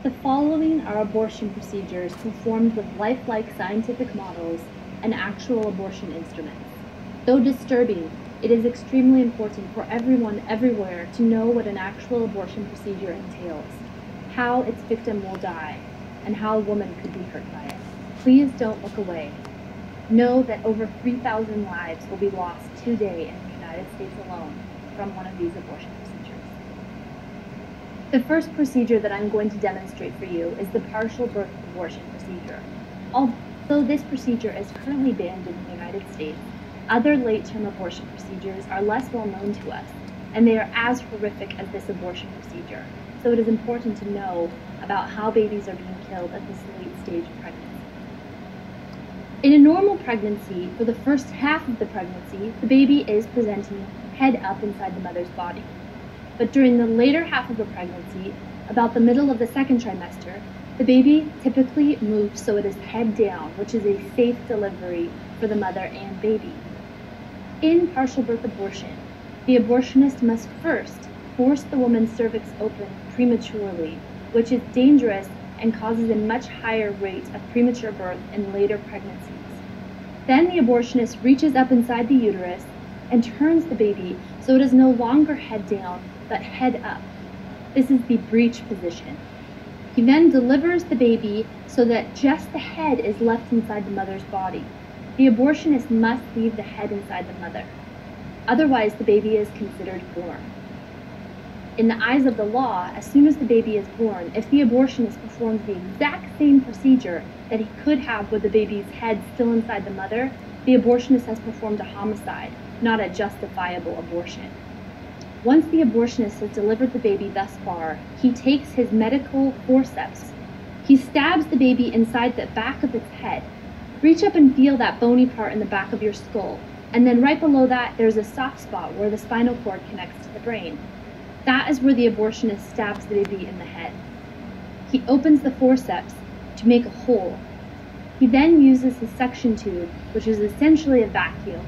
The following are abortion procedures performed with lifelike scientific models and actual abortion instruments. Though disturbing, it is extremely important for everyone everywhere to know what an actual abortion procedure entails, how its victim will die, and how a woman could be hurt by it. Please don't look away. Know that over 3,000 lives will be lost today in the United States alone from one of these abortion procedures. The first procedure that I'm going to demonstrate for you is the partial birth abortion procedure. Although this procedure is currently banned in the United States, other late-term abortion procedures are less well known to us, and they are as horrific as this abortion procedure. So it is important to know about how babies are being killed at this late stage of pregnancy. In a normal pregnancy, for the first half of the pregnancy, the baby is presenting head up inside the mother's body. But during the later half of the pregnancy, about the middle of the second trimester, the baby typically moves so it is head down, which is a safe delivery for the mother and baby. In partial birth abortion, the abortionist must first force the woman's cervix open prematurely, which is dangerous and causes a much higher rate of premature birth in later pregnancies. Then the abortionist reaches up inside the uterus and turns the baby so it is no longer head down, but head up. This is the breech position. He then delivers the baby so that just the head is left inside the mother's body. The abortionist must leave the head inside the mother. Otherwise, the baby is considered born. In the eyes of the law, as soon as the baby is born, if the abortionist performs the exact same procedure that he could have with the baby's head still inside the mother, the abortionist has performed a homicide, not a justifiable abortion. Once the abortionist has delivered the baby thus far, he takes his medical forceps. He stabs the baby inside the back of its head. Reach up and feel that bony part in the back of your skull, and then right below that there's a soft spot where the spinal cord connects to the brain. That is where the abortionist stabs the baby in the head. He opens the forceps to make a hole. He then uses his suction tube, which is essentially a vacuum,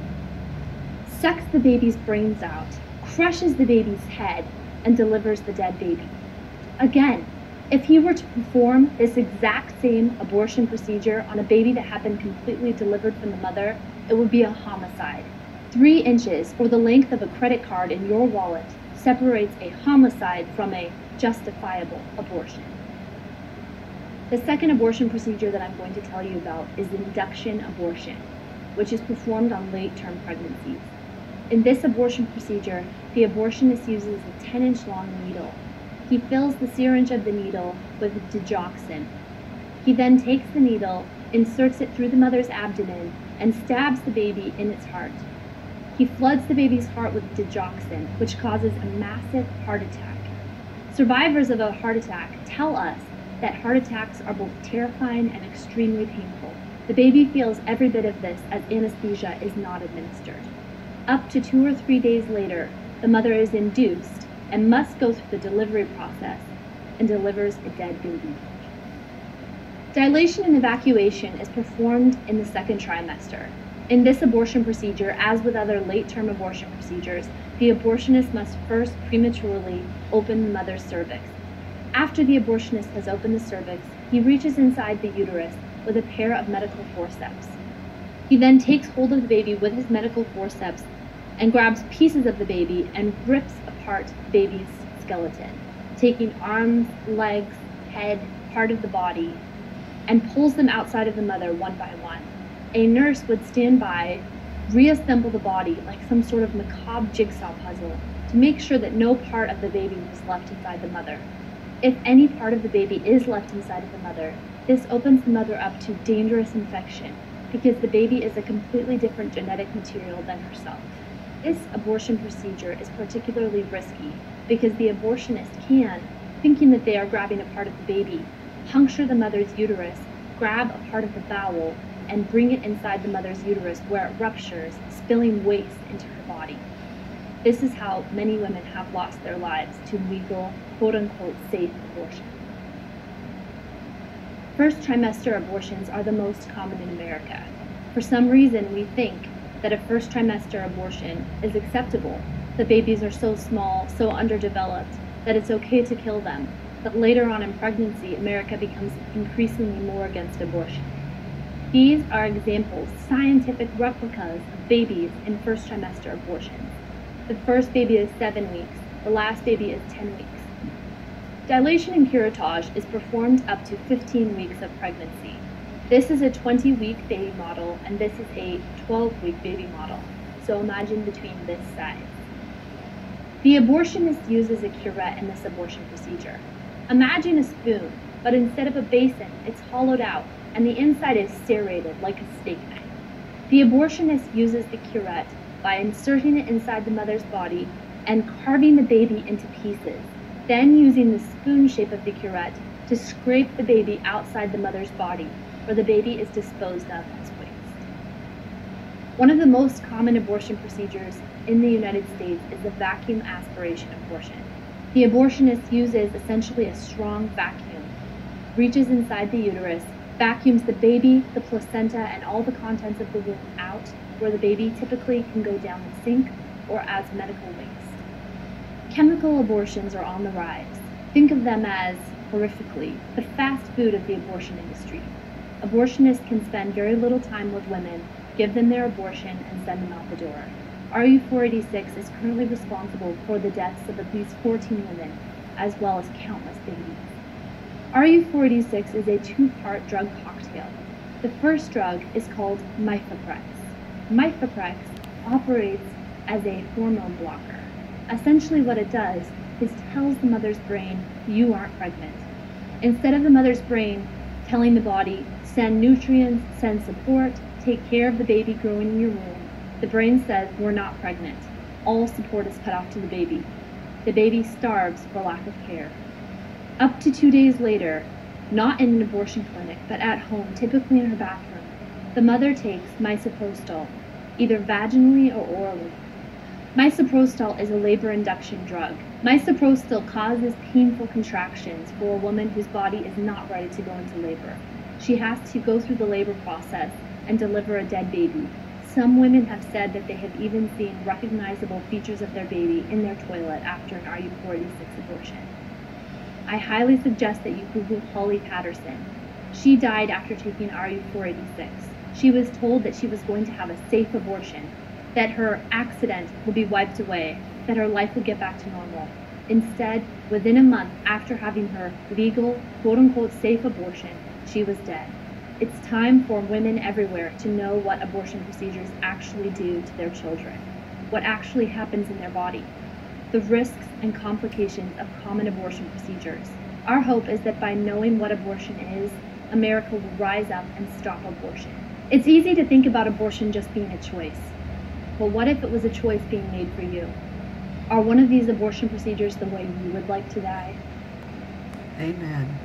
sucks the baby's brains out, crushes the baby's head, and delivers the dead baby. Again, if he were to perform this exact same abortion procedure on a baby that had been completely delivered from the mother, it would be a homicide. 3 inches, or the length of a credit card in your wallet, separates a homicide from a justifiable abortion. The second abortion procedure that I'm going to tell you about is induction abortion, which is performed on late-term pregnancies. In this abortion procedure, the abortionist uses a 10-inch long needle. He fills the syringe of the needle with digoxin. He then takes the needle, inserts it through the mother's abdomen, and stabs the baby in its heart. He floods the baby's heart with digoxin, which causes a massive heart attack. Survivors of a heart attack tell us that heart attacks are both terrifying and extremely painful. The baby feels every bit of this as anesthesia is not administered. Up to 2 or 3 days later, the mother is induced and must go through the delivery process and delivers a dead baby. Dilation and evacuation is performed in the second trimester. In this abortion procedure, as with other late-term abortion procedures, the abortionist must first prematurely open the mother's cervix. After the abortionist has opened the cervix, he reaches inside the uterus with a pair of medical forceps. He then takes hold of the baby with his medical forceps and grabs pieces of the baby and rips apart the baby's skeleton, taking arms, legs, head, part of the body, and pulls them outside of the mother one by one. A nurse would stand by, reassemble the body like some sort of macabre jigsaw puzzle to make sure that no part of the baby was left inside the mother. If any part of the baby is left inside of the mother, this opens the mother up to dangerous infection because the baby is a completely different genetic material than herself. This abortion procedure is particularly risky because the abortionist can, thinking that they are grabbing a part of the baby, puncture the mother's uterus, grab a part of the bowel, and bring it inside the mother's uterus where it ruptures, spilling waste into her body. This is how many women have lost their lives to legal, quote-unquote, safe abortion. First trimester abortions are the most common in America. For some reason, we think that a first trimester abortion is acceptable. The babies are so small, so underdeveloped, that it's okay to kill them. but later on in pregnancy, America becomes increasingly more against abortion. These are examples, scientific replicas of babies in first trimester abortions. The first baby is 7 weeks, the last baby is 10 weeks. Dilation and curettage is performed up to 15 weeks of pregnancy. This is a 20-week baby model, and this is a 12-week baby model. So imagine between this size. The abortionist uses a curette in this abortion procedure. Imagine a spoon, but instead of a basin, it's hollowed out, and the inside is serrated like a steak knife. The abortionist uses the curette by inserting it inside the mother's body and carving the baby into pieces, then using the spoon shape of the curette to scrape the baby outside the mother's body, where the baby is disposed of as waste. One of the most common abortion procedures in the United States is the vacuum aspiration abortion. The abortionist uses essentially a strong vacuum, reaches inside the uterus, vacuums the baby, the placenta, and all the contents of the womb out, where the baby typically can go down the sink or as medical waste. Chemical abortions are on the rise. Think of them as, horrifically, the fast food of the abortion industry. Abortionists can spend very little time with women, give them their abortion, and send them out the door. RU486 is currently responsible for the deaths of at least 14 women, as well as countless babies. RU486 is a two-part drug cocktail. The first drug is called Mifeprex. Mifeprex operates as a hormone blocker. Essentially what it does is tells the mother's brain, you aren't pregnant. Instead of the mother's brain telling the body, send nutrients, send support, take care of the baby growing in your womb, the brain says, we're not pregnant. All support is cut off to the baby. The baby starves for lack of care. Up to 2 days later, not in an abortion clinic, but at home, typically in her bathroom, the mother takes misoprostol, either vaginally or orally. Misoprostol is a labor induction drug. Misoprostol causes painful contractions for a woman whose body is not ready to go into labor. She has to go through the labor process and deliver a dead baby. Some women have said that they have even seen recognizable features of their baby in their toilet after an RU486 abortion. I highly suggest that you Google Holly Patterson. She died after taking RU486. She was told that she was going to have a safe abortion, that her accident would be wiped away, that her life would get back to normal. Instead, within a month after having her legal, quote-unquote safe abortion, she was dead. It's time for women everywhere to know what abortion procedures actually do to their children, what actually happens in their body, the risks and complications of common abortion procedures. Our hope is that by knowing what abortion is, America will rise up and stop abortion. It's easy to think about abortion just being a choice. But what if it was a choice being made for you? Are one of these abortion procedures the way you would like to die? Amen.